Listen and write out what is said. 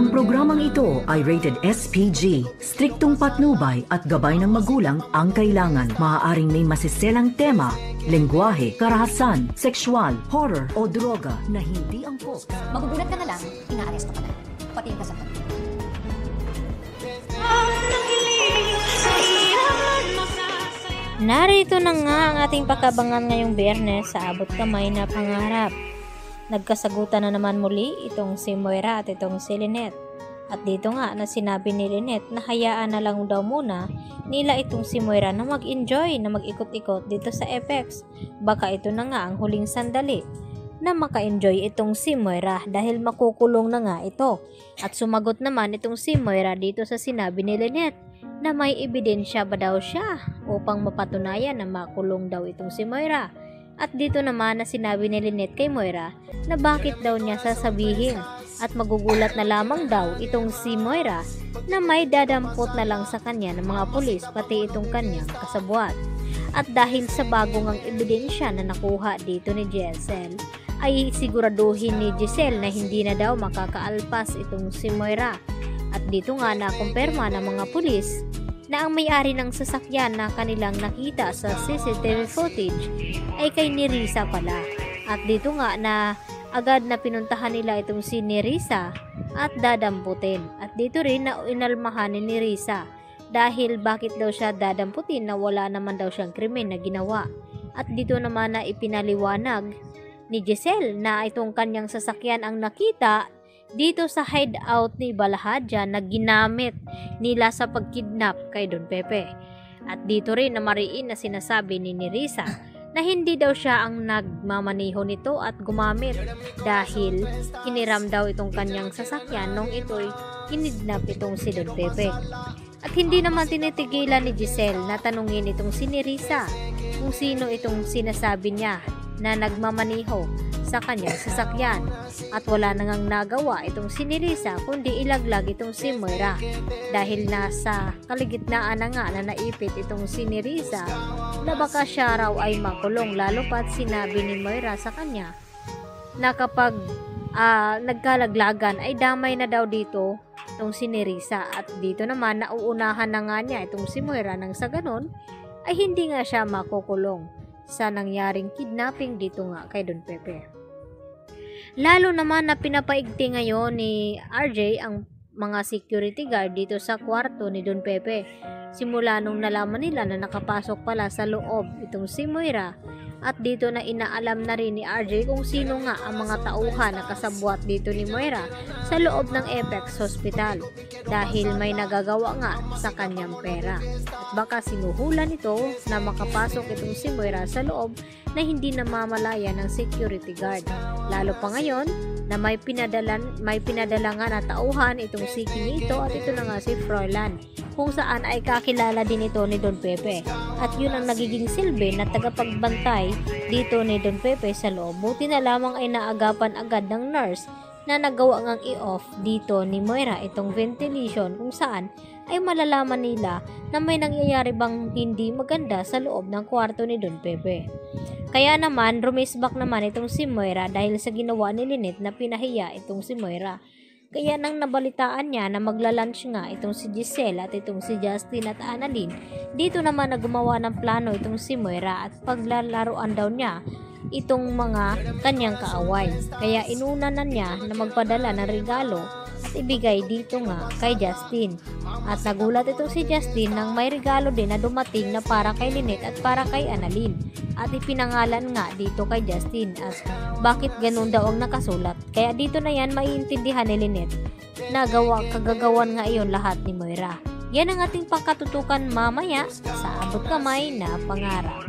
Ang programang ito ay rated SPG. Striktong patnubay at gabay ng magulang ang kailangan. Maaaring may masiselang tema, lengguwahe, karahasan, sexual, horror o droga na hindi angkop. Magugulat ka na lang, inaaresto ka na. Pati yung kasama. Narito na nga ang ating pakabangan ngayong Biyernes sa abot kamay na pangarap. Nagkasagutan na naman muli itong si Moira at itong si Lynette. At dito nga na sinabi ni Lynette na hayaan na lang daw muna nila itong si Moira na mag-enjoy, na mag-ikot-ikot dito sa Apex. Baka ito na nga ang huling sandali na maka-enjoy itong si Moira dahil makukulong na nga ito. At sumagot naman itong si Moira dito sa sinabi ni Lynette na may ebidensya ba daw siya upang mapatunayan na makulong daw itong si Moira. At dito naman na sinabi ni Lynette kay Moira na bakit daw niya sasabihin at magugulat na lamang daw itong si Moira na may dadampot na lang sa kanya ng mga pulis pati itong kanyang kasabwat. At dahil sa bagong ang ebidensya na nakuha dito ni Giselle, ay siguraduhin ni Giselle na hindi na daw makakaalpas itong si Moira. At dito nga nakumpirma ng mga pulis na ang may-ari ng sasakyan na kanilang nakita sa CCTV footage ay kay Nerissa pala. At dito nga na agad na pinuntahan nila itong si Nerissa at dadamputin. At dito rin na inalmahan ni Nerissa dahil bakit daw siya dadamputin na wala naman daw siyang krimen na ginawa. At dito naman na ipinaliwanag ni Giselle na itong kanyang sasakyan ang nakita dito sa hideout ni Balahadja na ginamit nila sa pagkidnap kay Don Pepe. At dito rin na mariin na sinasabi ni Nerissa na hindi daw siya ang nagmamaneho nito at gumamit dahil hiniram daw itong kanyang sasakyan nung ito'y kinidnap itong si Don Pepe. At hindi naman tinitigilan ni Giselle na tanungin itong si Nerissa kung sino itong sinasabi niya na nagmamaneho sa kanyang sasakyan. At wala nang nagawa itong si Nerissa kundi ilaglag itong si Moira dahil nasa kaligitnaan na nga na naipit itong si Nerissa na baka siya raw ay makulong, lalo pat sinabi ni Moira sa kanya na kapag nagkalaglagan ay damay na daw dito itong si Nerissa. At dito naman nauunahan na nga niya itong si Moira nang sa ganon ay hindi nga siya makukulong sa nangyaring kidnapping dito nga kay Don Pepe. Lalo naman na pinapaigti ngayon ni RJ ang mga security guard dito sa kwarto ni Don Pepe. Simula nung nalaman nila na nakapasok pala sa loob itong si Moira. At dito na inaalam na rin ni RJ kung sino nga ang mga tauhan na kasabwat dito ni Moira sa loob ng Apex Hospital dahil may nagagawa nga sa kanyang pera. At baka sinuhulan ito na makapasok itong si Moira sa loob na hindi namamalaya ng security guard. Lalo pa ngayon na may pinadala nga na tauhan itong si Kinito at ito na nga si Froilan kung saan ay kakilala din ito ni Don Pepe. At yun ang nagiging silbi na tagapagbantay dito ni Don Pepe sa loob. Buti na lamang ay naagapan agad ng nurse na nagawa ngang i-off dito ni Moira itong ventilation kung saan ay malalaman nila na may nangyayari bang hindi maganda sa loob ng kwarto ni Don Pepe. Kaya naman rumisbak naman itong si Moira dahil sa ginawa ni Lynette na pinahiya itong si Moira. Kaya nang nabalitaan niya na maglalunch nga itong si Giselle at itong si Justin at Annalyn, dito naman na gumawa ng plano itong si Moira at paglalaruan daw niya itong mga kanyang kaaway. Kaya inuna na niya na magpadala ng regalo at ibigay dito nga kay Justin. At nagulat itong si Justin nang may regalo din na dumating na para kay Lynette at para kay Annalyn. At ipinangalan nga dito kay Justin as bakit ganun daw ang nakasulat. Kaya dito na yan maiintindihan ni Lynette na kagagawan nga iyon lahat ni Moira. Yan ang ating pagkatutukan mamaya sa abot kamay na pangarap.